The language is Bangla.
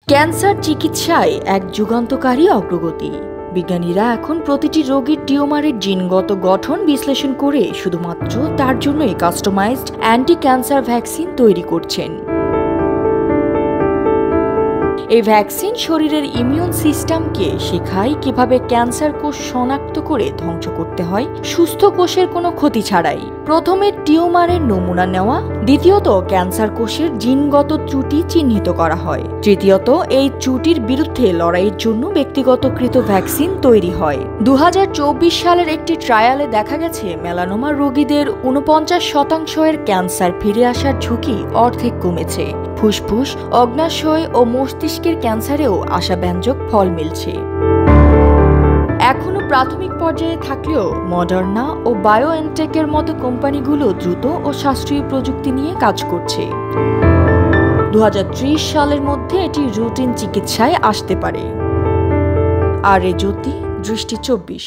ক্যান্সার চিকিৎসায় এক যুগান্তকারী অগ্রগতি। বিজ্ঞানীরা এখন প্রতিটি রোগীর টিউমারের জিনগত গঠন বিশ্লেষণ করে শুধুমাত্র তার জন্যই কাস্টমাইজড অ্যান্টি ক্যান্সার ভ্যাকসিন তৈরি করছেন। এই ভ্যাকসিন শরীরের ইমিউন সিস্টেমকে শেখায় কিভাবে ক্যান্সার কোষ শনাক্ত করে ধ্বংস করতে হয় সুস্থ কোষের কোনো ক্ষতি ছাড়াই। প্রথমে টিউমারের নমুনা নেওয়া, দ্বিতীয়ত ক্যান্সার কোষের জিনগত ত্রুটি চিহ্নিত করা হয়, তৃতীয়ত এই ত্রুটির বিরুদ্ধে লড়াইয়ের জন্য ব্যক্তিগতকৃত ভ্যাকসিন তৈরি হয়। 2024 সালের একটি ট্রায়ালে দেখা গেছে মেলানোমা রোগীদের 49% ক্যান্সার ফিরে আসার ঝুঁকি অর্ধেক কমেছে। ফুসফুস, অগ্ন্যাশয় ও মস্তিষ্কের ক্যান্সারেও আশাব্যঞ্জক ফল মিলছে। এখনো প্রাথমিক পর্যায়ে থাকলেও মডার্না ও বায়োএনটেকের মতো কোম্পানিগুলো দ্রুত ও সাশ্রয়ী প্রযুক্তি নিয়ে কাজ করছে। 2030 সালের মধ্যে এটি রুটিন চিকিৎসায় আসতে পারে। আর এ জ্যোতি, দৃষ্টি 24।